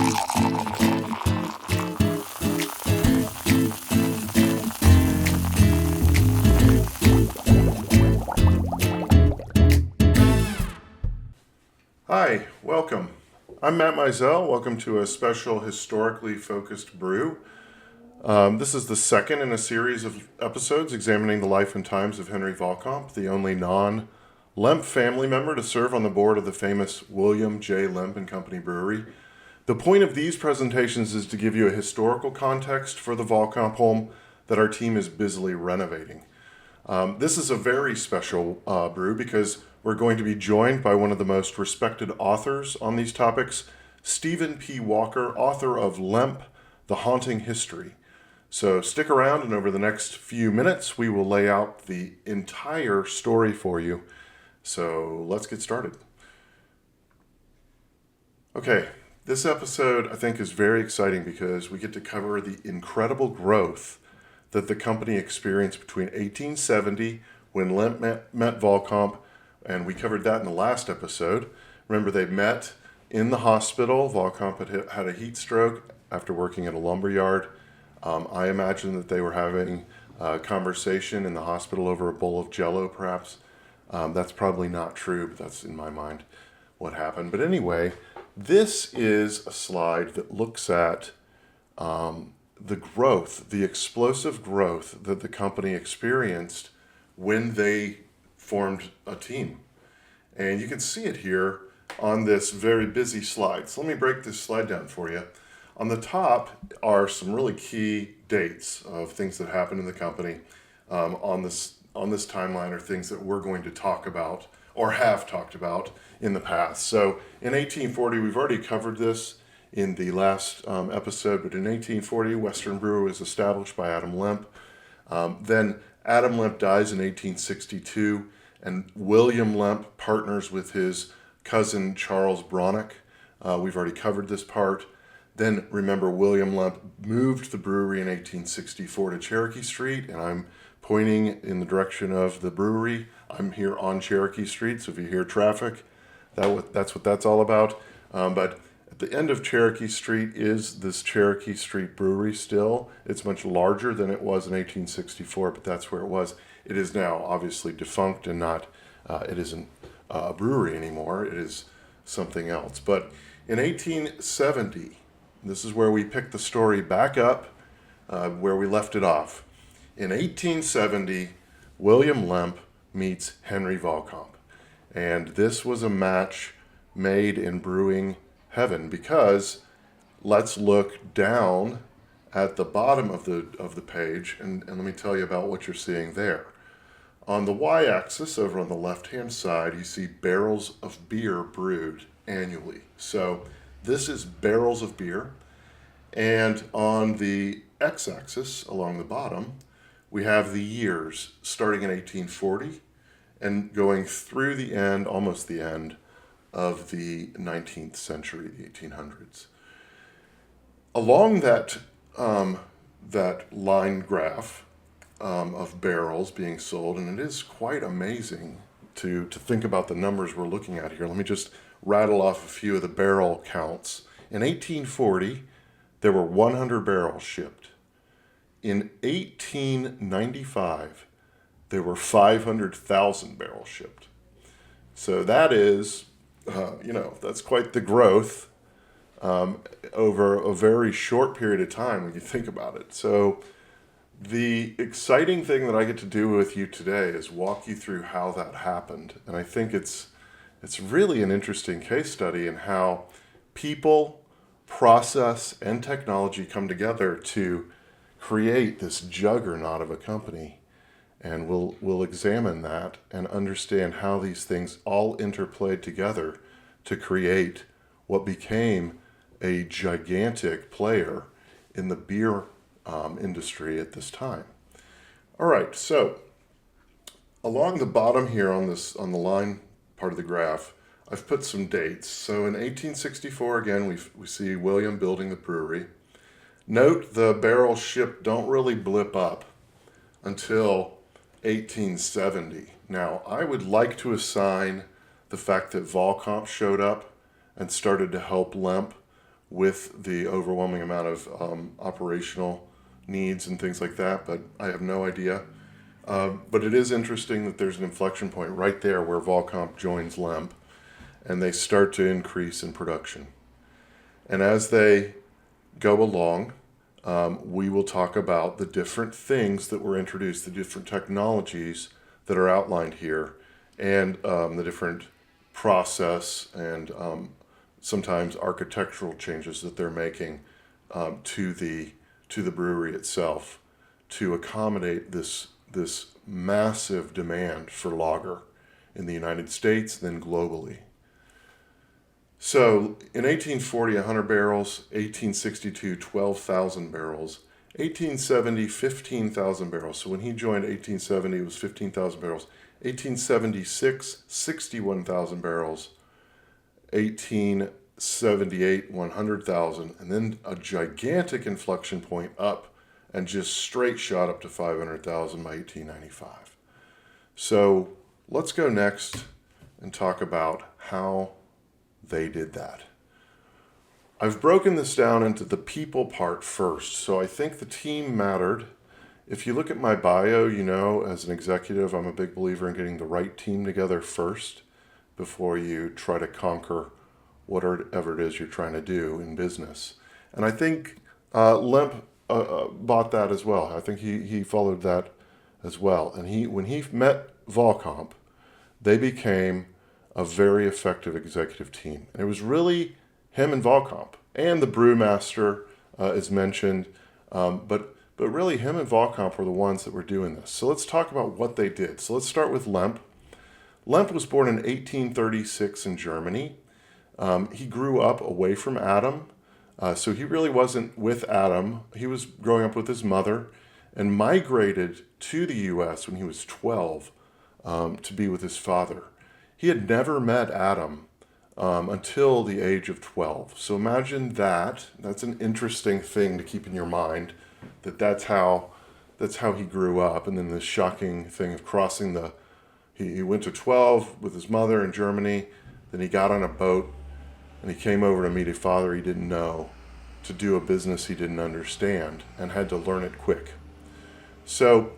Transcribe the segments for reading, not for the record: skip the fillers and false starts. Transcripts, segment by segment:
Hi, welcome. I'm Matt Mizell. Welcome to a special historically focused brew. This is the second in a series of episodes examining the life and times of Henry Vahlkamp, the only non-Lemp family member to serve on the board of the famous William J. Lemp and Company Brewery. The point of these presentations is to give you a historical context for the Volcom home that our team is busily renovating. This is a very special brew because we're going to be joined by one of the most respected authors on these topics, Stephen P. Walker, author of Lemp, The Haunting History. So stick around, and over the next few minutes, we will lay out the entire story for you. So let's get started. Okay, this episode I think is very exciting because we get to cover the incredible growth that the company experienced between 1870, when Lemp met Volcom, and we covered that in the last episode. Remember, they met in the hospital. Volcom had a heat stroke after working at a lumber yard. I imagine that they were having a conversation in the hospital over a bowl of Jell-O, perhaps. That's probably not true, but that's in my mind what happened. But anyway, this is a slide that looks at the growth, the explosive growth that the company experienced when they formed a team. And you can see it here on this very busy slide. So let me break this slide down for you. On the top are some really key dates of things that happened in the company on this timeline, are things that we're going to talk about or have talked about in the past. So in 1840, we've already covered this in the last episode, but in 1840, Western Brewery was established by Adam Lemp. Then Adam Lemp dies in 1862, and William Lemp partners with his cousin Charles Bronick. We've already covered this part. Then remember, William Lemp moved the brewery in 1864 to Cherokee Street, and I'm pointing in the direction of the brewery. I'm here on Cherokee Street, so if you hear traffic, that's what that's all about. But at the end of Cherokee Street is this Cherokee Street Brewery still. It's much larger than it was in 1864, but that's where it was. It is now obviously defunct and not, it isn't a brewery anymore. It is something else. But in 1870, this is where we pick the story back up, where we left it off. In 1870, William Lemp meets Henry Vahlkamp. And this was a match made in brewing heaven, because let's look down at the bottom of the page and let me tell you about what you're seeing there. On the y-axis over on the left-hand side, you see barrels of beer brewed annually. So this is barrels of beer. And on the x-axis along the bottom, we have the years starting in 1840 and going through the end, almost the end, of the 19th century, the 1800s. Along that line graph of barrels being sold, and it is quite amazing to think about the numbers we're looking at here. Let me just rattle off a few of the barrel counts. In 1840, there were 100 barrels shipped. In 1895, there were 500,000 barrels shipped. So that is, that's quite the growth over a very short period of time when you think about it. So the exciting thing that I get to do with you today is walk you through how that happened. And I think it's really an interesting case study in how people, process, and technology come together to create this juggernaut of a company. And we'll examine that and understand how these things all interplayed together to create what became a gigantic player in the beer industry at this time. All right, so along the bottom here on the line part of the graph, I've put some dates. So in 1864, again, we see William building the brewery. Note the barrels shipped don't really blip up until 1870. Now, I would like to assign the fact that Volcom showed up and started to help Lemp with the overwhelming amount of operational needs and things like that, but I have no idea. But it is interesting that there's an inflection point right there where Volcom joins Lemp, and they start to increase in production. And as they go along, we will talk about the different things that were introduced, the different technologies that are outlined here, and the different process and sometimes architectural changes that they're making to the brewery itself to accommodate this massive demand for lager in the United States, then globally. So in 1840, 100 barrels, 1862, 12,000 barrels, 1870, 15,000 barrels. So when he joined 1870, it was 15,000 barrels. 1876, 61,000 barrels. 1878, 100,000. And then a gigantic inflection point up and just straight shot up to 500,000 by 1895. So let's go next and talk about how they did that. I've broken this down into the people part first, so I think the team mattered. If you look at my bio, you know, as an executive, I'm a big believer in getting the right team together first before you try to conquer whatever it is you're trying to do in business. And I think Lemp bought that as well. I think he followed that as well. And when he met Vahlkamp, they became a very effective executive team. And it was really him and Vahlkamp, and the brewmaster is mentioned, but really him and Vahlkamp were the ones that were doing this. So let's talk about what they did. So let's start with Lemp. Lemp was born in 1836 in Germany. He grew up away from Adam, so he really wasn't with Adam. He was growing up with his mother and migrated to the U.S. when he was 12 to be with his father. He had never met Adam until the age of 12. So imagine that. That's an interesting thing to keep in your mind, that's how he grew up. And then the shocking thing of crossing he went to 12 with his mother in Germany, then he got on a boat and he came over to meet a father he didn't know, to do a business he didn't understand, and had to learn it quick. So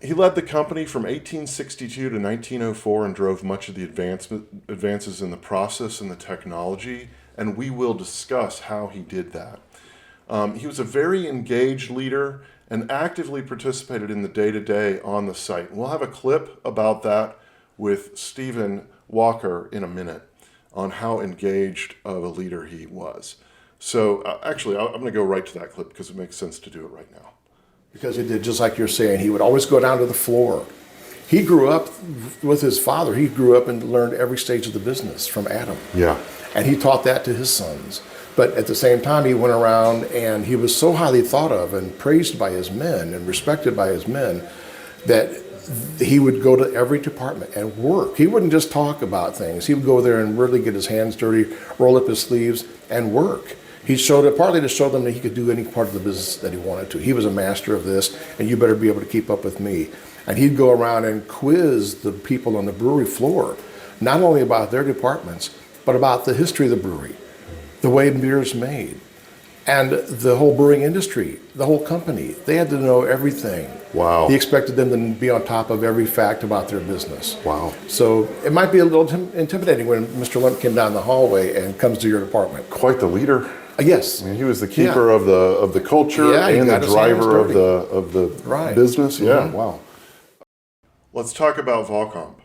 he led the company from 1862 to 1904 and drove much of the advances in the process and the technology, and we will discuss how he did that. He was a very engaged leader and actively participated in the day-to-day on the site. And we'll have a clip about that with Stephen Walker in a minute on how engaged of a leader he was. So actually, I'm going to go right to that clip because it makes sense to do it right now. Because he did, just like you're saying, he would always go down to the floor. He grew up with his father. He grew up and learned every stage of the business from Adam. Yeah. And he taught that to his sons. But at the same time, he went around and he was so highly thought of and praised by his men and respected by his men that he would go to every department and work. He wouldn't just talk about things. He would go there and really get his hands dirty, roll up his sleeves, and work. He showed it partly to show them that he could do any part of the business that he wanted to. He was a master of this, and you better be able to keep up with me. And he'd go around and quiz the people on the brewery floor, not only about their departments, but about the history of the brewery, the way beer is made, and the whole brewing industry, the whole company. They had to know everything. Wow. He expected them to be on top of every fact about their business. Wow. So it might be a little intimidating when Mr. Lemp came down the hallway and comes to your department. Quite the leader. Yes. I mean, he was the keeper of the culture and the driver of the business. Yeah. Mm-hmm. Wow. Let's talk about Volcom.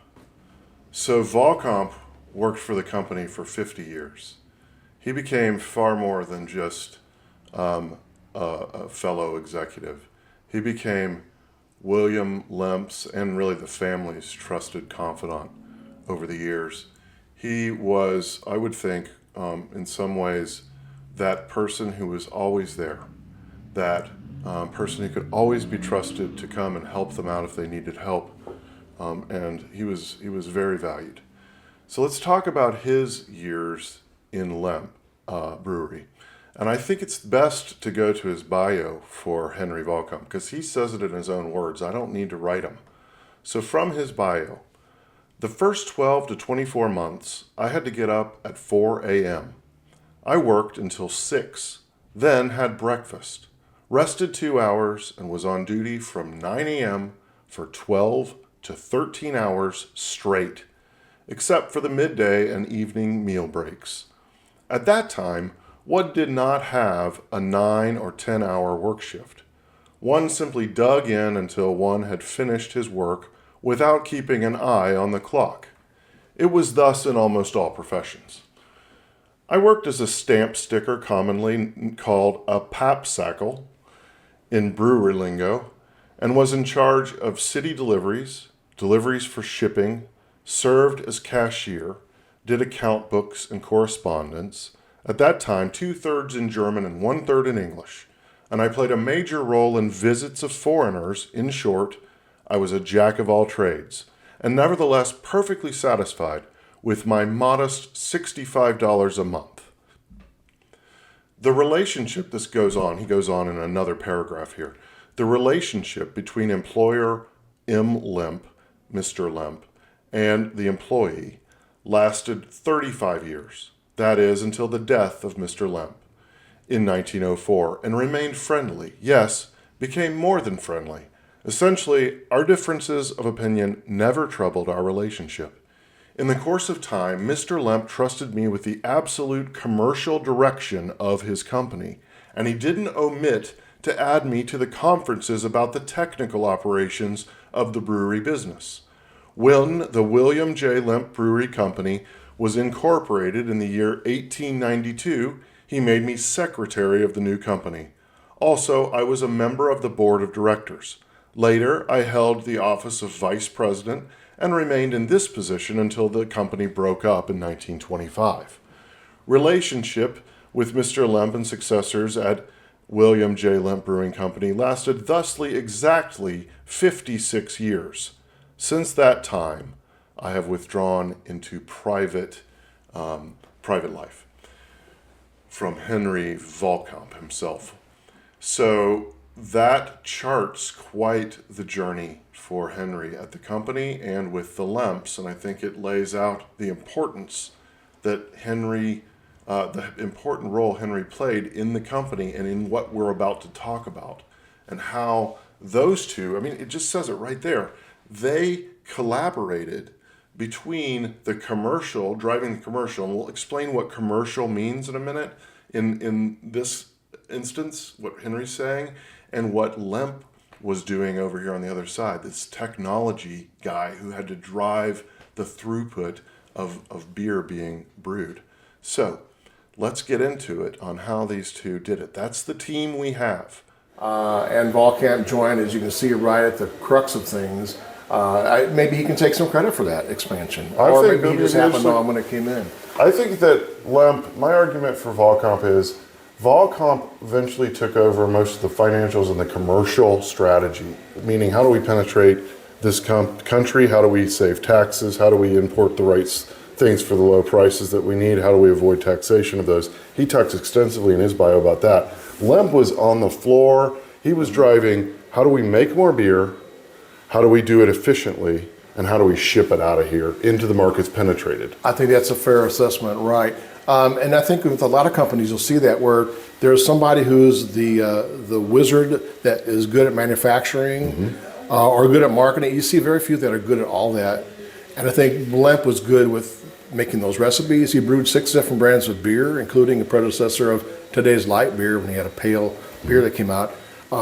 So Volcom worked for the company for 50 years. He became far more than just a fellow executive. He became William Lemp's and really the family's trusted confidant over the years. He was, I would think, in some ways, that person who was always there, that person who could always be trusted to come and help them out if they needed help, and he was very valued. So let's talk about his years in Lemp Brewery. And I think it's best to go to his bio for Henry Vahlkamp because he says it in his own words. I don't need to write them. So from his bio, The first 12 to 24 months, I had to get up at 4 a.m. I worked until 6, then had breakfast, rested 2 hours, and was on duty from 9 a.m. for 12 to 13 hours straight, except for the midday and evening meal breaks. At that time, one did not have a 9 or 10-hour work shift. One simply dug in until one had finished his work without keeping an eye on the clock. It was thus in almost all professions. I worked as a stamp sticker, commonly called a papsackle in brewery lingo, and was in charge of city deliveries, deliveries for shipping, served as cashier, did account books and correspondence, at that time 2/3 in German and 1/3 in English, and I played a major role in visits of foreigners. In short, I was a jack of all trades, and nevertheless perfectly satisfied with my modest $65 a month. The relationship, this goes on, he goes on in another paragraph here, the relationship between employer M. Lemp, Mr. Lemp, and the employee lasted 35 years, that is, until the death of Mr. Lemp in 1904, and remained friendly, yes, became more than friendly. Essentially, our differences of opinion never troubled our relationship. In the course of time, Mr. Lemp trusted me with the absolute commercial direction of his company, and he didn't omit to add me to the conferences about the technical operations of the brewery business. When the William J. Lemp Brewery Company was incorporated in the year 1892, he made me secretary of the new company. Also, I was a member of the board of directors. Later, I held the office of vice president and remained in this position until the company broke up in 1925. Relationship with Mr. Lemp and successors at William J. Lemp Brewing Company lasted thusly exactly 56 years. Since that time, I have withdrawn into private life from Henry Vahlkamp himself. So that charts quite the journey for Henry at the company and with the Lemps, and I think it lays out the importance that the important role Henry played in the company and in what we're about to talk about, and how those two, I mean, it just says it right there, they collaborated between the commercial, driving the commercial, and we'll explain what commercial means in a minute in this instance, what Henry's saying, and what Lemp was doing over here on the other side, this technology guy who had to drive the throughput of beer being brewed. So let's get into it on how these two did it. That's the team we have. And Vahlkamp joined, as you can see, right at the crux of things. Maybe he can take some credit for that expansion. Or maybe he just happened on when it came in. I think that Lemp, my argument for Volcom is Volcom eventually took over most of the financials and the commercial strategy, meaning how do we penetrate this country, how do we save taxes, how do we import the right things for the low prices that we need, how do we avoid taxation of those. He talks extensively in his bio about that. Lemp was on the floor, he was driving how do we make more beer, how do we do it efficiently, and how do we ship it out of here into the markets penetrated. I think that's a fair assessment, right. And I think with a lot of companies, you'll see that where there's somebody who's the wizard that is good at manufacturing or good at marketing. You see very few that are good at all that. And I think Lemp was good with making those recipes. He brewed 6 different brands of beer, including the predecessor of today's light beer when he had a pale beer that came out.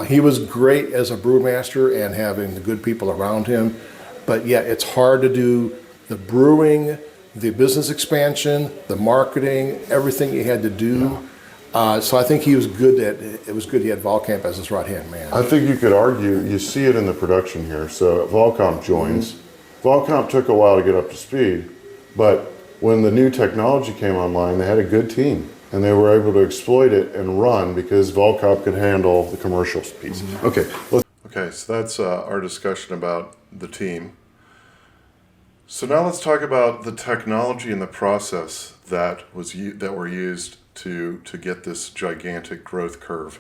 He was great as a brewmaster and having the good people around him. But yeah, it's hard to do the brewing, the business expansion, the marketing, everything he had to do. So I think he was good at it. Was good he had Vahlkamp as his right-hand man. I think you could argue, you see it in the production here. So Volcom joins. Volcom took a while to get up to speed, but when the new technology came online, they had a good team, and they were able to exploit it and run because Volcom could handle the commercial piece. Okay, so that's our discussion about the team. So now let's talk about the technology and the process that were used to get this gigantic growth curve.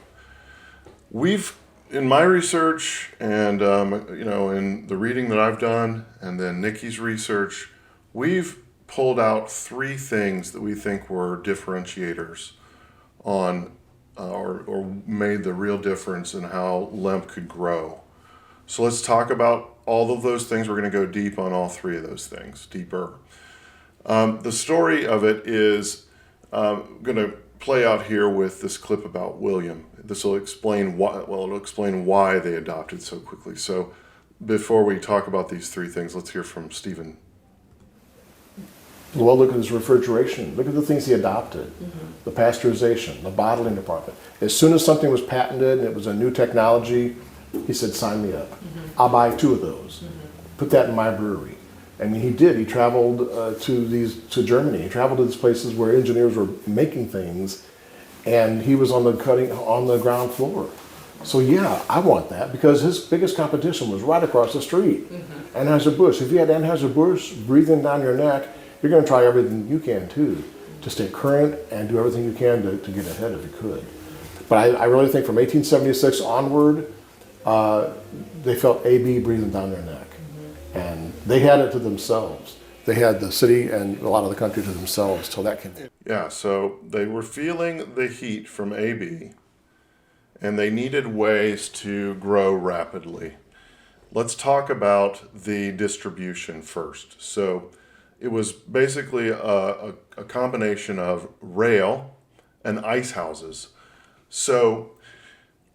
We've in my research and in the reading that I've done, and then Nikki's research, we've pulled out three things that we think were differentiators on or made the real difference in how Lemp could grow. So let's talk about all of those things. We're going to go deep on all three of those things, deeper. The story of it is going to play out here with this clip about William. This will explain why. Well, it'll explain why they adopted so quickly. So, before we talk about these three things, let's hear from Stephen. Well, look at his refrigeration. Look at the things he adopted. The pasteurization, the bottling department. As soon as something was patented and it was a new technology, he said, sign me up. I'll buy 2 of those. Put that in my brewery. And he did. He traveled to Germany. He traveled to these places where engineers were making things, and he was on the ground floor. So yeah, I want that, because his biggest competition was right across the street. Anheuser-Busch. If you had Anheuser-Busch breathing down your neck, you're going to try everything you can too to stay current and do everything you can to get ahead if you could. But I really think from 1876 onward, they felt AB breathing down their neck. And they had it to themselves. They had the city and a lot of the country to themselves till that came in. Yeah, so they were feeling the heat from AB, and they needed ways to grow rapidly. Let's talk about the distribution first. So it was basically a combination of rail and ice houses. So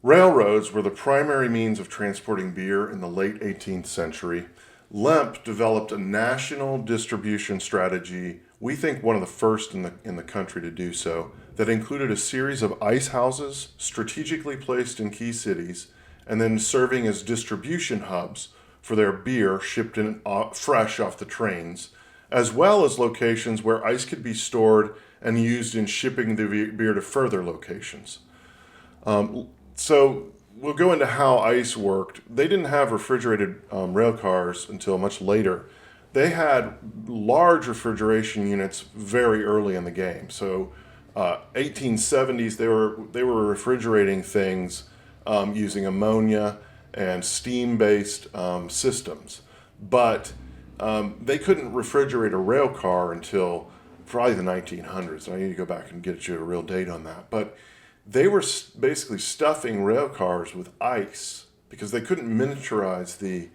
railroads were the primary means of transporting beer in the late 18th century. Lemp developed a national distribution strategy, we think one of the first in the country to do so, that included a series of ice houses strategically placed in key cities and then serving as distribution hubs for their beer shipped in fresh off the trains, as well as locations where ice could be stored and used in shipping the beer to further locations. So we'll go into how ice worked. They didn't have refrigerated rail cars until much later. They had large refrigeration units very early in the game. So 1870s, they were refrigerating things using ammonia and steam-based systems. But they couldn't refrigerate a rail car until probably the 1900s. And I need to go back and get you a real date on that. But they were basically stuffing rail cars with ice because they couldn't miniaturize the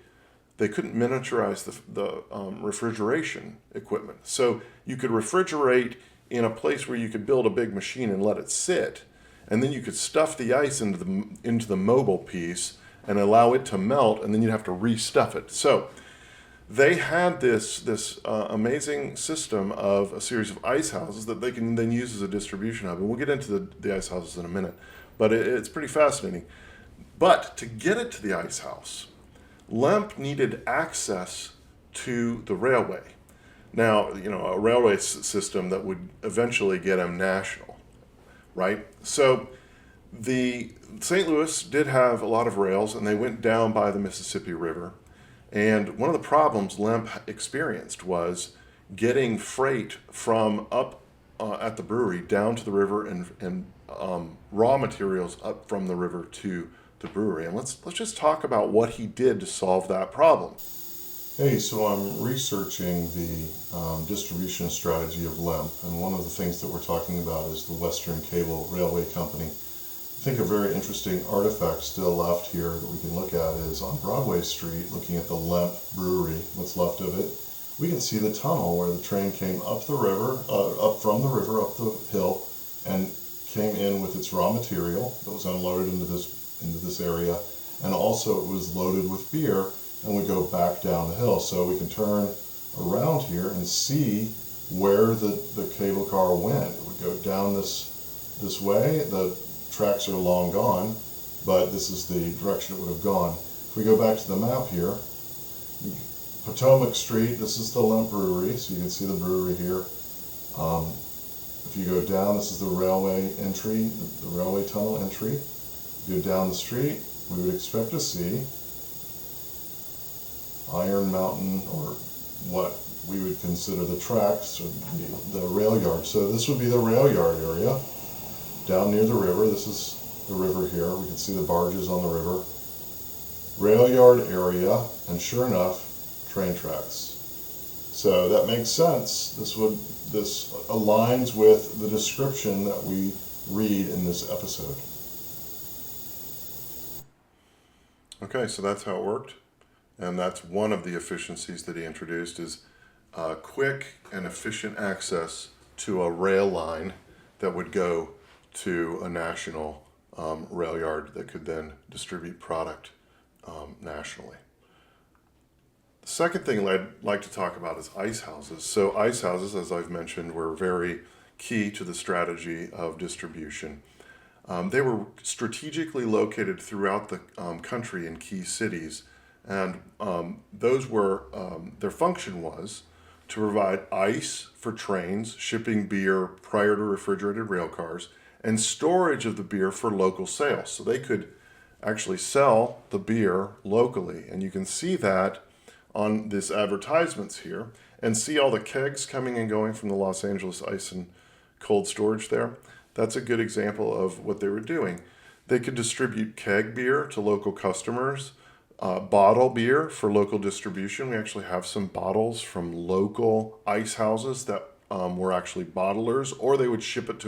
refrigeration equipment. So you could refrigerate in a place where you could build a big machine and let it sit, and then you could stuff the ice into the mobile piece and allow it to melt, and then you'd have to restuff it. So they had this amazing system of a series of ice houses that they can then use as a distribution hub. And we'll get into the ice houses in a minute, but it's pretty fascinating. But to get it to the ice house, Lemp needed access to the railway. Now, a railway system that would eventually get them national, right? So the St. Louis did have a lot of rails, and they went down by the Mississippi River. And one of the problems Lemp experienced was getting freight from up at the brewery down to the river and raw materials up from the river to the brewery. And let's just talk about what he did to solve that problem. Hey, so I'm researching the distribution strategy of Lemp, and one of the things that we're talking about is the Western Cable Railway Company. I think a very interesting artifact still left here that we can look at is on Broadway Street, looking at the Lemp Brewery, what's left of it. We can see the tunnel where the train came up the river, up from the river, up the hill, and came in with its raw material that was unloaded into this area, and also it was loaded with beer and would go back down the hill. So we can turn around here and see where the cable car went. It would go down this way. The tracks are long gone, but this is the direction it would have gone. If we go back to the map here, Potomac Street, this is the Lemp Brewery, so you can see the brewery here. If you go down, this is the railway entry, the railway tunnel entry. You go down the street, we would expect to see Iron Mountain, or what we would consider the tracks, or the rail yard. So this would be the rail yard area. Down near the river, this is the river here. We can see the barges on the river. rail yard area, and sure enough, train tracks. So that makes sense. This aligns with the description that we read in this episode. Okay, so that's how it worked. And that's one of the efficiencies that he introduced is quick and efficient access to a rail line that would go to a national rail yard that could then distribute product nationally. The second thing I'd like to talk about is ice houses. So ice houses, as I've mentioned, were very key to the strategy of distribution. They were strategically located throughout the country in key cities, and those were their function was to provide ice for trains, shipping beer prior to refrigerated rail cars, and storage of the beer for local sales. So they could actually sell the beer locally, and you can see that on this advertisements here, and see all the kegs coming and going from the Los Angeles ice and cold storage there. That's a good example of what they were doing. They could distribute keg beer to local customers, bottle beer for local distribution. We actually have some bottles from local ice houses that were actually bottlers, or they would ship it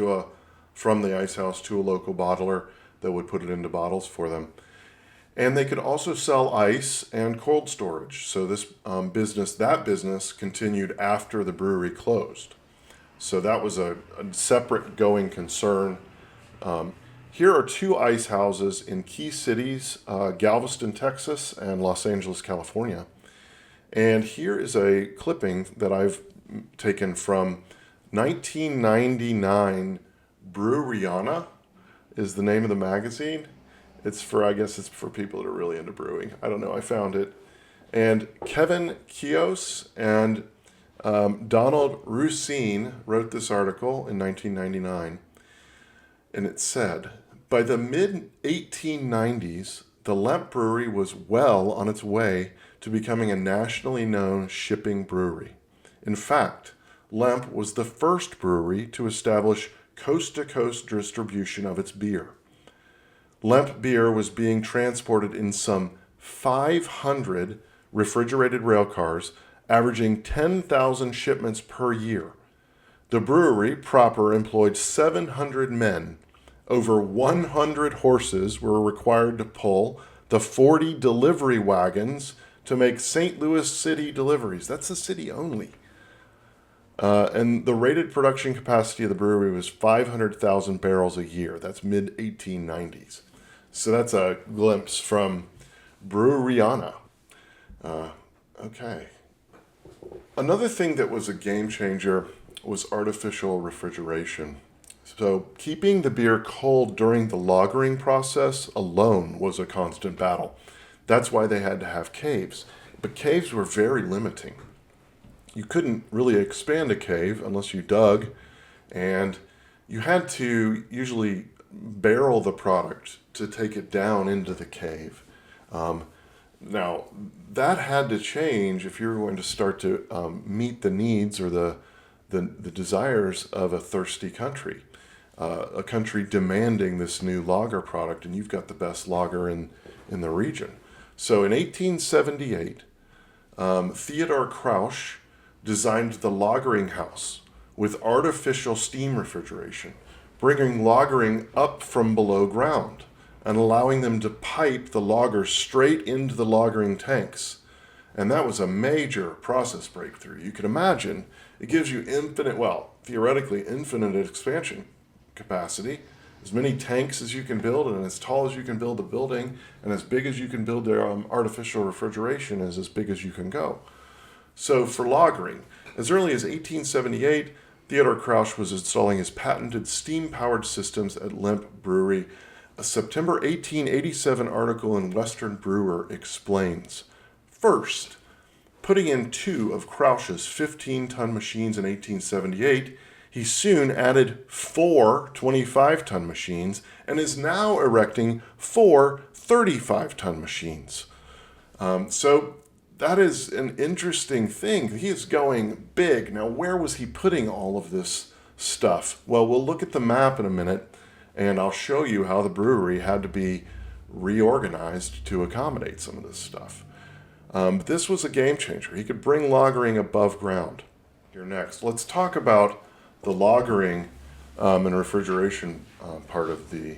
from the ice house to a local bottler that would put it into bottles for them. And they could also sell ice and cold storage. So this business continued after the brewery closed. So that was a separate going concern. Here are two ice houses in key cities, Galveston, Texas, and Los Angeles, California. And here is a clipping that I've taken from 1999. Breweriana is the name of the magazine. I guess it's for people that are really into brewing. I don't know, I found it. And Kevin Kios and Donald Rusine wrote this article in 1999. And it said, by the mid-1890s, the Lemp Brewery was well on its way to becoming a nationally known shipping brewery. In fact, Lemp was the first brewery to establish coast-to-coast distribution of its beer. Lemp beer was being transported in some 500 refrigerated rail cars, averaging 10,000 shipments per year. The brewery proper employed 700 men. Over 100 horses were required to pull the 40 delivery wagons to make St. Louis City deliveries. That's the city only. And the rated production capacity of the brewery was 500,000 barrels a year. That's mid-1890s. So that's a glimpse from Breweriana. Okay. Another thing that was a game changer was artificial refrigeration. So keeping the beer cold during the lagering process alone was a constant battle. That's why they had to have caves. But caves were very limiting. You couldn't really expand a cave unless you dug, and you had to usually barrel the product to take it down into the cave. Now, that had to change if you were going to start to meet the needs or the desires of a thirsty country, a country demanding this new lager product, and you've got the best lager in the region. So in 1878, Theodor Krausch designed the lagering house with artificial steam refrigeration, bringing lagering up from below ground and allowing them to pipe the lager straight into the lagering tanks. And that was a major process breakthrough. You can imagine it gives you theoretically infinite expansion capacity, as many tanks as you can build, and as tall as you can build the building, and as big as you can build their artificial refrigeration is as big as you can go. So for lagering, as early as 1878, Theodor Krausch was installing his patented steam-powered systems at Lemp Brewery. A September 1887 article in Western Brewer explains, first, putting in 2 of Krausch's 15-ton machines in 1878, he soon added 4 25-ton machines and is now erecting 4 35-ton machines. So that is an interesting thing. He is going big. Now, where was he putting all of this stuff? Well, we'll look at the map in a minute, and I'll show you how the brewery had to be reorganized to accommodate some of this stuff. But this was a game changer. He could bring lagering above ground. Here next, let's talk about the lagering and refrigeration part of the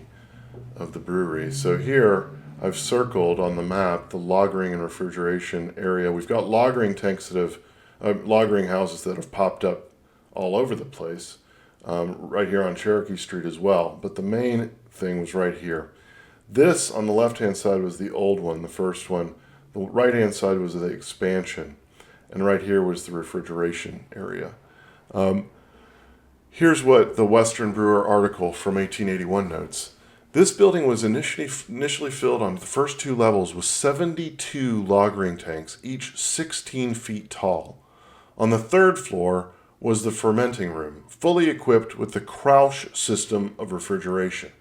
brewery. So here I've circled on the map the lagering and refrigeration area. We've got lagering tanks that have lagering houses that have popped up all over the place, right here on Cherokee Street as well. But the main thing was right here. This on the left-hand side was the old one, the first one. The right-hand side was the expansion, and right here was the refrigeration area. Here's what the Western Brewer article from 1881 notes. This building was initially filled on the first 2 levels with 72 lagering tanks, each 16 feet tall. On the 3rd floor was the fermenting room, fully equipped with the Crouch system of refrigeration.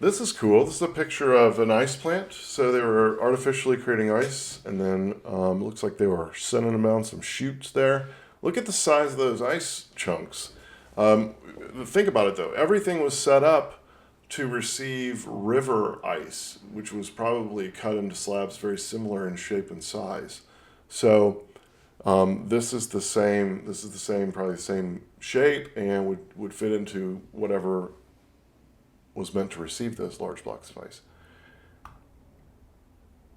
This is cool. This is a picture of an ice plant. So they were artificially creating ice, and then looks like they were sending them down some chutes there. Look at the size of those ice chunks. Think about it though. Everything was set up to receive river ice, which was probably cut into slabs very similar in shape and size. So this is the same. Probably the same shape, and would fit into whatever was meant to receive those large blocks of ice.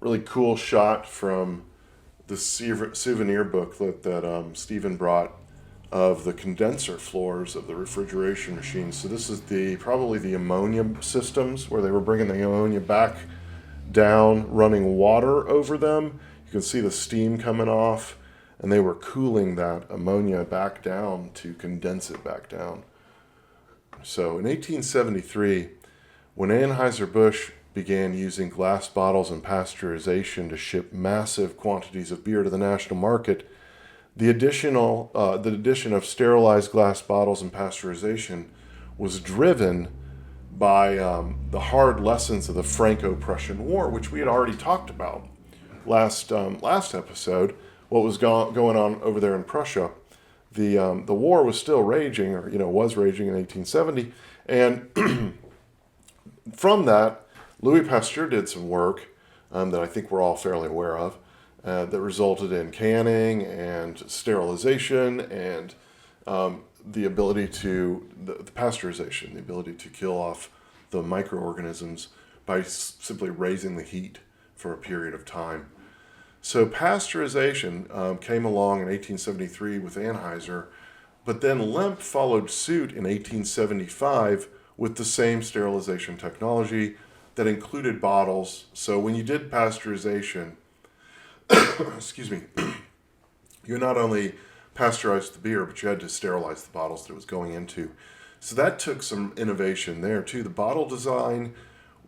Really cool shot from the souvenir booklet that Stephen brought of the condenser floors of the refrigeration machines. So this is probably the ammonia systems where they were bringing the ammonia back down, running water over them. You can see the steam coming off, and they were cooling that ammonia back down to condense it back down. So in 1873, when Anheuser-Busch began using glass bottles and pasteurization to ship massive quantities of beer to the national market, the addition of sterilized glass bottles and pasteurization was driven by the hard lessons of the Franco-Prussian War, which we had already talked about last episode. What was going on over there in Prussia? The war was still raging, or was raging in 1870, and from that, Louis Pasteur did some work that I think we're all fairly aware of, that resulted in canning and sterilization and the ability to the pasteurization, the ability to kill off the microorganisms by simply raising the heat for a period of time. So pasteurization came along in 1873 with Anheuser, but then Lemp followed suit in 1875 with the same sterilization technology that included bottles. So when you did pasteurization, excuse me, you not only pasteurized the beer, but you had to sterilize the bottles that it was going into. So that took some innovation there too. The bottle design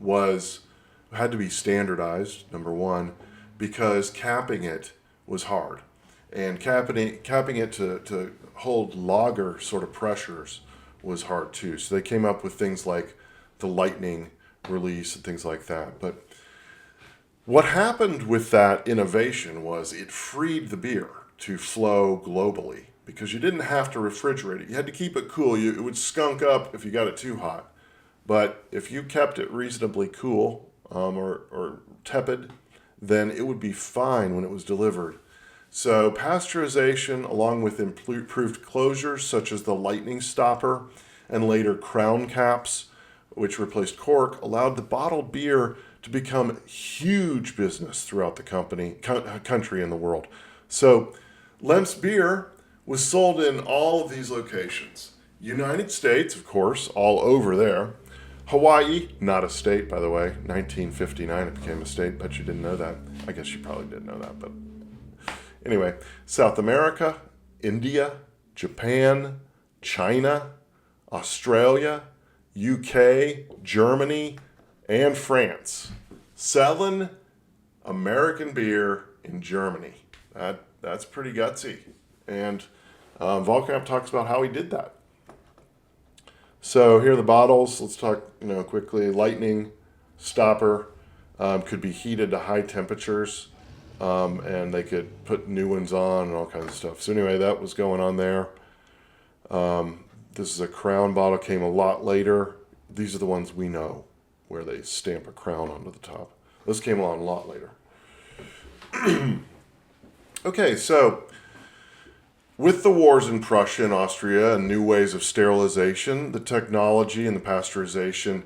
had to be standardized, number one, because capping it was hard. And capping it to hold lager sort of pressures was hard too. So they came up with things like the lightning release and things like that. But what happened with that innovation was it freed the beer to flow globally, because you didn't have to refrigerate it. You had to keep it cool. It would skunk up if you got it too hot. But if you kept it reasonably cool or tepid, then it would be fine when it was delivered. So pasteurization, along with improved closures such as the lightning stopper and later crown caps, which replaced cork, allowed the bottled beer to become huge business throughout the country and the world. So Lemp's beer was sold in all of these locations. United States, of course, all over there. Hawaii, not a state, by the way. 1959 it became a state, but you didn't know that. I guess you probably did know that, but anyway. South America, India, Japan, China, Australia, UK, Germany, and France. Selling American beer in Germany. That's pretty gutsy. And Vahlkamp talks about how he did that. So here are the bottles. Let's talk, quickly. Lightning stopper could be heated to high temperatures, and they could put new ones on and all kinds of stuff. So anyway, that was going on there. This is a crown bottle, came a lot later. These are the ones we know, where they stamp a crown onto the top. This came along a lot later. Okay, so with the wars in Prussia and Austria and new ways of sterilization, the technology and the pasteurization,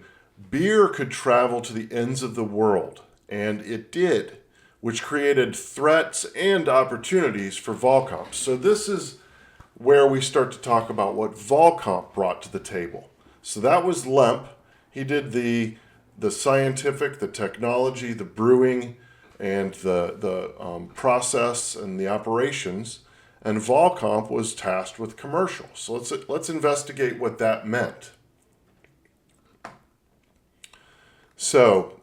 beer could travel to the ends of the world, and it did, which created threats and opportunities for Volcom. So this is where we start to talk about what Volcom brought to the table. So that was Lemp. He did the scientific, the technology, the brewing, and the process and the operations, and Vahlkamp was tasked with commercial. So let's investigate what that meant. So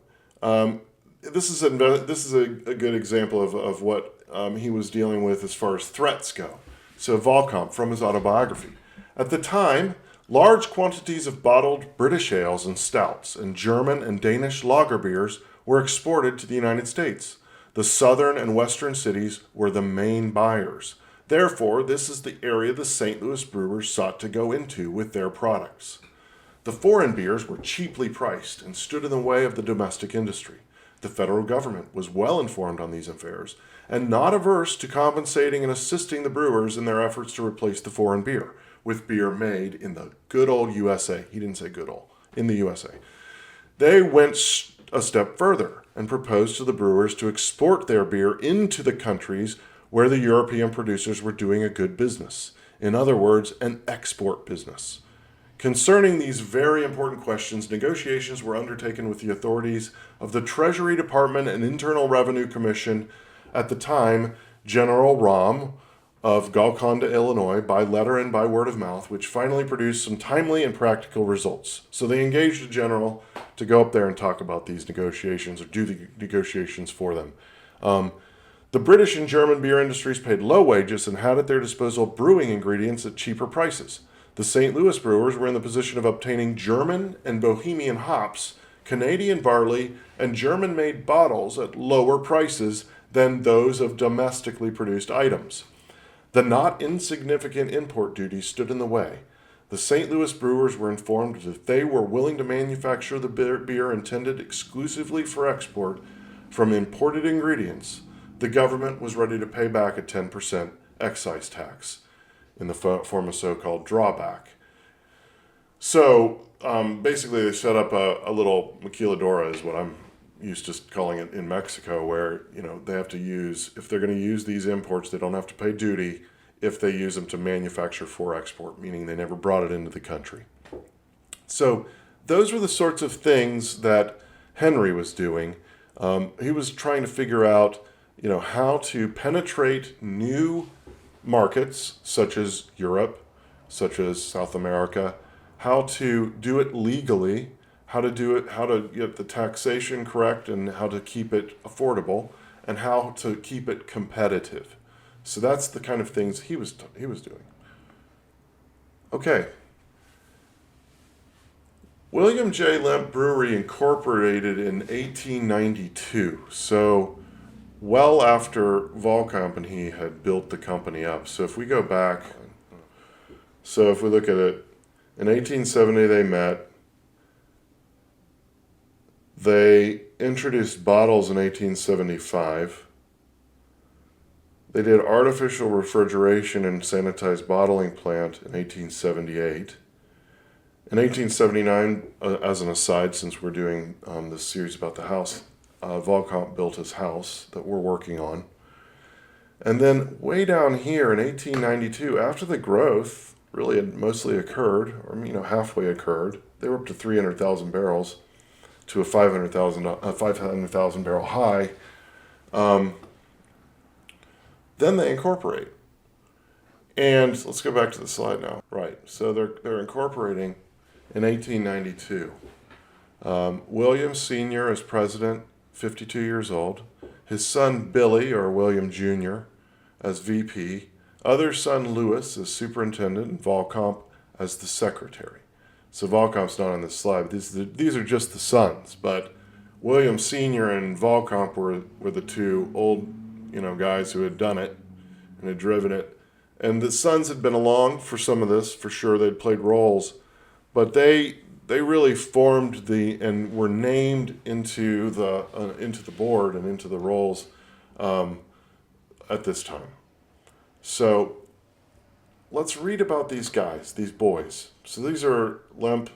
this is a good example of what he was dealing with as far as threats go. So Vahlkamp, from his autobiography, at the time, large quantities of bottled British ales and stouts and German and Danish lager beers were exported to the United States. The southern and western cities were the main buyers. Therefore, this is the area the St. Louis brewers sought to go into with their products. The foreign beers were cheaply priced and stood in the way of the domestic industry. The federal government was well informed on these affairs and not averse to compensating and assisting the brewers in their efforts to replace the foreign beer with beer made in the good old USA. He didn't say good old, in the USA. They went a step further and proposed to the brewers to export their beer into the countries where the European producers were doing a good business. In other words, an export business. Concerning these very important questions, negotiations were undertaken with the authorities of the Treasury Department and Internal Revenue Commission, at the time General Rahm of Golconda, Illinois, by letter and by word of mouth, which finally produced some timely and practical results. So they engaged a general to go up there and talk about these negotiations, or do the negotiations for them. The British and German beer industries paid low wages and had at their disposal brewing ingredients at cheaper prices. The St. Louis brewers were in the position of obtaining German and Bohemian hops, Canadian barley, and German-made bottles at lower prices than those of domestically produced items. The not insignificant import duties stood in the way. The St. Louis brewers were informed that if they were willing to manufacture the beer intended exclusively for export from imported ingredients, the government was ready to pay back a 10% excise tax in the form of so-called drawback. So basically they set up a little maquiladora, is what I'm used to calling it in Mexico, where they have to use, if they're going to use these imports, they don't have to pay duty if they use them to manufacture for export, meaning they never brought it into the country. So those were the sorts of things that Henry was doing. He was trying to figure out how to penetrate new markets, such as Europe, such as South America, how to do it legally, how to get the taxation correct, and how to keep it affordable, and how to keep it competitive. So that's the kind of things he was doing. Okay. William J. Lemp Brewery Incorporated in 1892. So well after Volcom and he had built the company up. So if we go back, so if we look at it, in 1870 they met. They introduced bottles in 1875. They did artificial refrigeration and sanitized bottling plant in 1878. In 1879, as an aside, since we're doing this series about the house, Volcom built his house that we're working on. And then way down here in 1892, after the growth really had mostly occurred, or halfway occurred, they were up to 300,000 barrels to a 500,000 barrel high. Then they incorporate. And let's go back to the slide now. Right, so they're incorporating in 1892. William Sr. is president, 52 years old. His son Billy, or William Jr., as VP. Other son Lewis as superintendent, and Vahlkamp as the secretary. So Vahlkamp's not on this slide. But these are just the sons. But William Sr. and Vahlkamp were the two old guys who had done it and had driven it. And the sons had been along for some of this, for sure. They'd played roles. But they they really formed and were named into the board and into the roles at this time. So let's read about these guys, these boys. So these are Lemp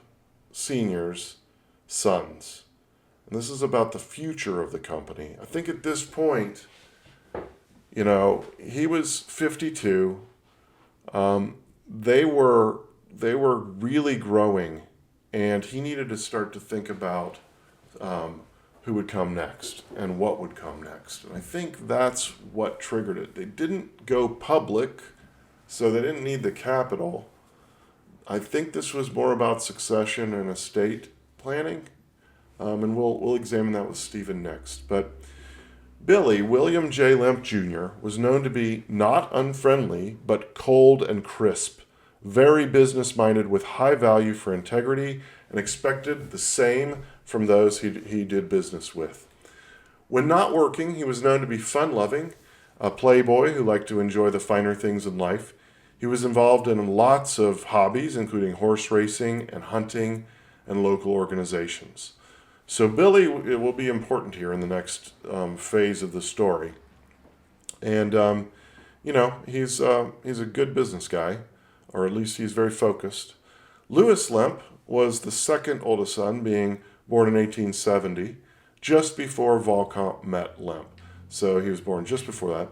Sr.'s sons. And this is about the future of the company. I think at this point, he was 52. They were really growing, and he needed to start to think about who would come next and what would come next. And I think that's what triggered it. They didn't go public, so they didn't need the capital. I think this was more about succession and estate planning, and we'll examine that with Stephen next. But Billy, William J. Lemp Jr., was known to be not unfriendly, but cold and crisp, very business-minded with high value for integrity, and expected the same from those he did business with. When not working, he was known to be fun-loving, a playboy who liked to enjoy the finer things in life. He was involved in lots of hobbies, including horse racing and hunting and local organizations. So Billy will be important here in the next phase of the story. And, he's a good business guy, or at least he's very focused. Louis Lemp was the second oldest son, being born in 1870, just before Volcom met Lemp. So he was born just before that.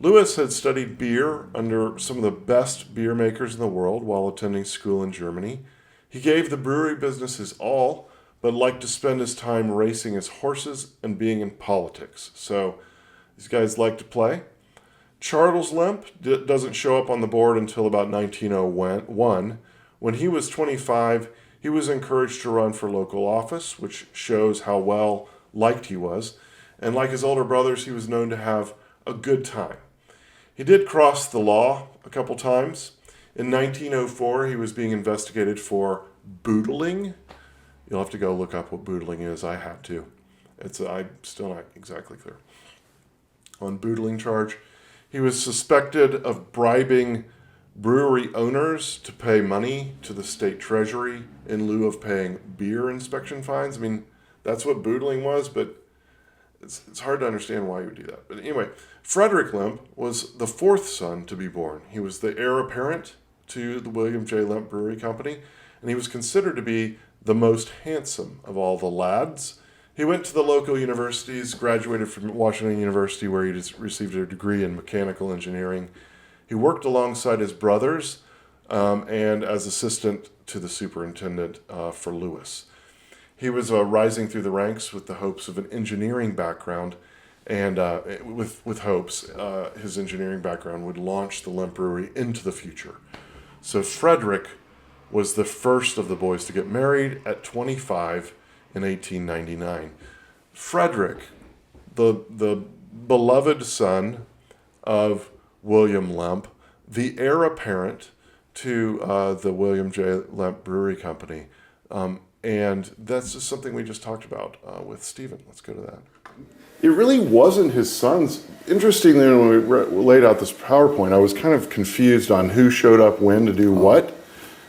Louis had studied beer under some of the best beer makers in the world while attending school in Germany. He gave the brewery business his all, but liked to spend his time racing his horses and being in politics. So these guys like to play. Charles Lemp doesn't show up on the board until about 1901. When he was 25, he was encouraged to run for local office, which shows how well liked he was. And like his older brothers, he was known to have a good time. He did cross the law a couple times. In 1904, he was being investigated for boodling. You'll have to go look up what boodling is. I had to. I'm still not exactly clear. On boodling charge, he was suspected of bribing brewery owners to pay money to the state treasury in lieu of paying beer inspection fines. I mean, that's what boodling was, but it's hard to understand why he would do that. But anyway, Frederick Lemp was the fourth son to be born. He was the heir apparent to the William J. Lemp Brewery Company, and he was considered to be the most handsome of all the lads. He went to the local universities, graduated from Washington University, where he received a degree in mechanical engineering. He worked alongside his brothers and as assistant to the superintendent for Louis. He was rising through the ranks with the hopes of an engineering background, and with hopes his engineering background would launch the Lemp Brewery into the future. So Frederick was the first of the boys to get married at 25 in 1899. Frederick, the beloved son of William Lemp, the heir apparent to the William J. Lemp Brewery Company. And that's just something we just talked about with Stephen. Let's go to that. It really wasn't his sons. Interestingly, when we laid out this PowerPoint, I was kind of confused on who showed up when to do what.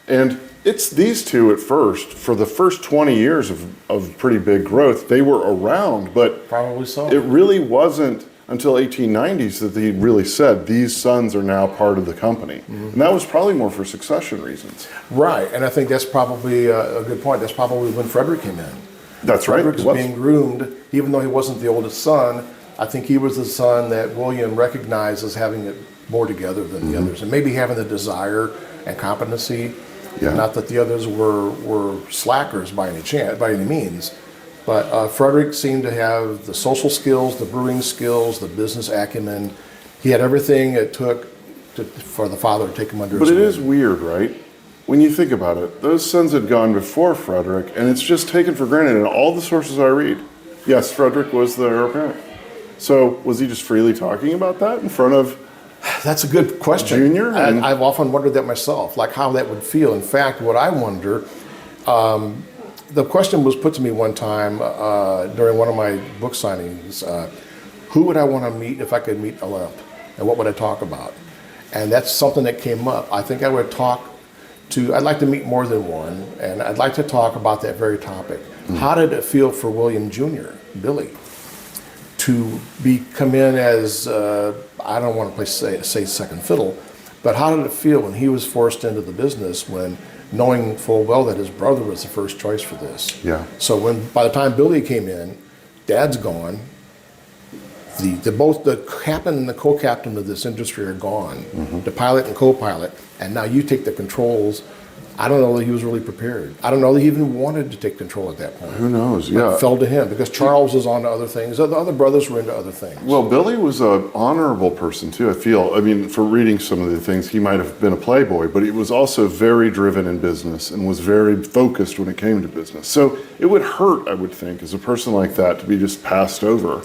And it's these two at first. For the first 20 years of pretty big growth, they were around, but Probably so. it really wasn't until 1890s that he really said, these sons are now part of the company. Mm-hmm. And that was probably more for succession reasons. Right, and I think that's probably a good point. That's probably when Frederick came in. That's right. Frederick was being groomed, even though he wasn't the oldest son. I think he was the son that William recognized as having it more together than the others, and maybe having the desire and competency. Yeah. Not that the others were slackers by any means, but Frederick seemed to have the social skills, the brewing skills, the business acumen. He had everything it took for the father to take him under his wing. But it is weird, right? When you think about it, those sons had gone before Frederick, and it's just taken for granted in all the sources I read. Yes, Frederick was the heir apparent. So was he just freely talking about that in front of That's a good question. Junior? I've often wondered that myself, like how that would feel. In fact, what I wonder, the question was put to me one time during one of my book signings, who would I want to meet if I could meet a Lemp? And what would I talk about? And that's something that came up. I think I would talk I'd like to meet more than one, and I'd like to talk about that very topic. How did it feel for William Jr., Billy, to come in as, I don't want to say second fiddle, but how did it feel when he was forced into the business, when knowing full well that his brother was the first choice for this? Yeah. So by the time Billy came in, Dad's gone. Both the captain and the co-captain of this industry are gone. The pilot and co-pilot, and now you take the controls. I don't know that he was really prepared. I don't know that he even wanted to take control at that point. Who knows? But Yeah. it fell to him because Charles was on to other things. The other brothers were into other things. Well, Billy was an honorable person too, I feel. I mean, for reading some of the things, he might have been a playboy, but he was also very driven in business and was very focused when it came to business. So it would hurt, I would think, as a person like that to be just passed over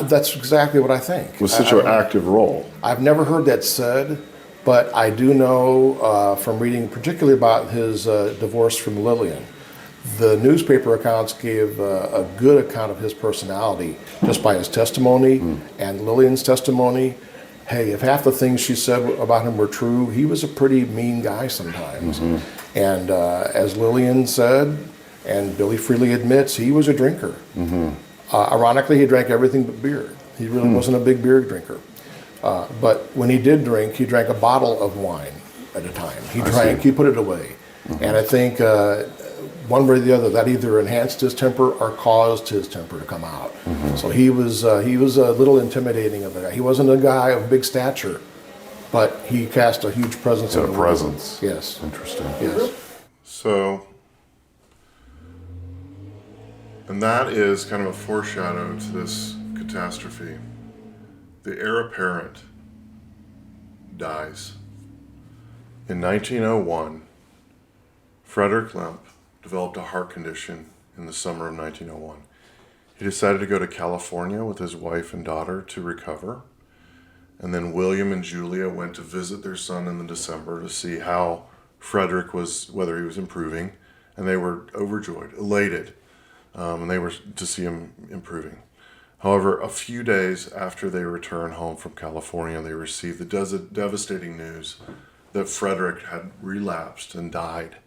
That's exactly what I think. with such an active role. I've never heard that said, but I do know from reading particularly about his divorce from Lillian. The newspaper accounts gave a good account of his personality just by his testimony and Lillian's testimony. Hey, if half the things she said about him were true, he was a pretty mean guy sometimes. And as Lillian said, and Billy freely admits, he was a drinker. Ironically, he drank everything but beer. He really wasn't a big beer drinker. But when he did drink, he drank a bottle of wine at a time. He put it away. And I think one way or the other, that either enhanced his temper or caused his temper to come out. So he was a little intimidating of a guy. He wasn't a guy of big stature, but he cast a huge presence in the world. Presence. Yes. Interesting. Yes. So, and that is kind of a foreshadow to this catastrophe. The heir apparent dies. In 1901, Frederick Lemp developed a heart condition in the summer of 1901. He decided to go to California with his wife and daughter to recover. And then William and Julia went to visit their son in the December to see how Frederick was, whether he was improving. And they were overjoyed, elated, and they were to see him improving. However, a few days after they returned home from California, they received the devastating news that Frederick had relapsed and died,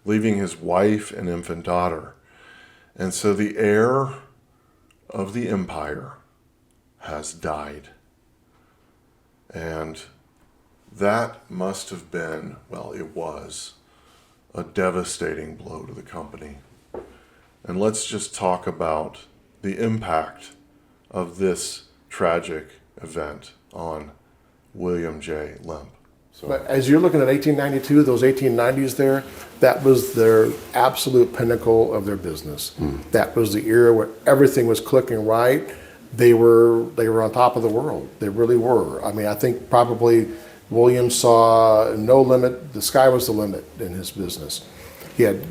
leaving his wife and infant daughter. And so the heir of the empire has died. And that must have been, well, it was a devastating blow to the company. And let's just talk about the impact of this tragic event on William J. Lemp. So, But as you're looking at 1892, those 1890s there, that was their absolute pinnacle of their business. That was the era where everything was clicking right. They were on top of the world. They really were. I mean, I think probably William saw no limit. The sky was the limit in his business. He had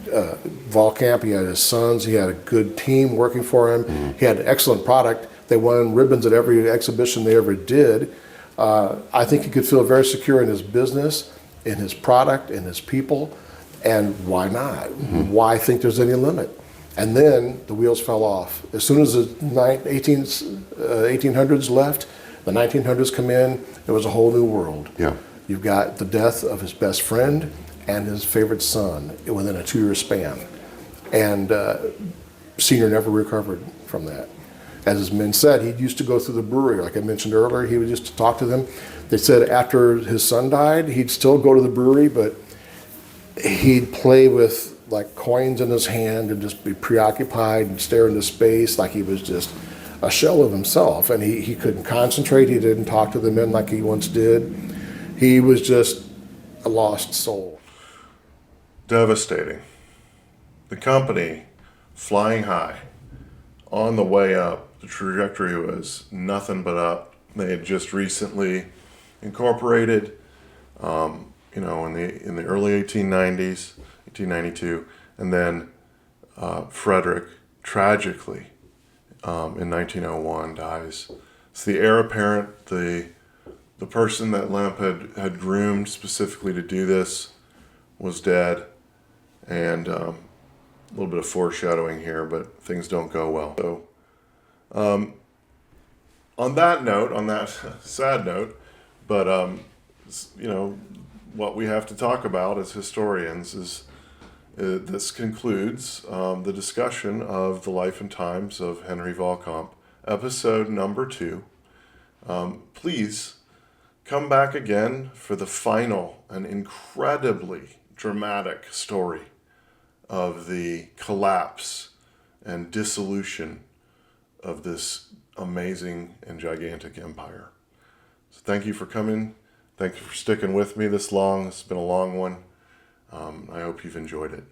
Vahlkamp, he had his sons, he had a good team working for him. He had an excellent product. They won ribbons at every exhibition they ever did. I think he could feel very secure in his business, in his product, in his people, and why not? Why think there's any limit? And then the wheels fell off. As soon as the 1800s left, the 1900s come in, it was a whole new world. yeah. You've got the death of his best friend and his favorite son within a 2-year span. And Senior never recovered from that. As his men said, he used to go through the brewery. Like I mentioned earlier, he would just talk to them. They said after his son died, he'd still go to the brewery, but he'd play with like coins in his hand and just be preoccupied and stare into space like he was just a shell of himself. And he couldn't concentrate. He didn't talk to the men like he once did. He was just a lost soul. Devastating. The company flying high, on the way up. The trajectory was nothing but up. They had just recently incorporated, in the early 1890s, 1892, and then Frederick tragically in 1901 dies. It's the heir apparent, the person that Lemp had groomed specifically to do this was dead, and a little bit of foreshadowing here, but things don't go well. So, on that note, on that sad note, but what we have to talk about as historians is this concludes the discussion of the life and times of Henry Vahlkamp, episode number 2. Please come back again for the final and incredibly dramatic story of the collapse and dissolution of this amazing and gigantic empire. So thank you for coming. Thank you for sticking with me this long. It's been a long one. I hope you've enjoyed it.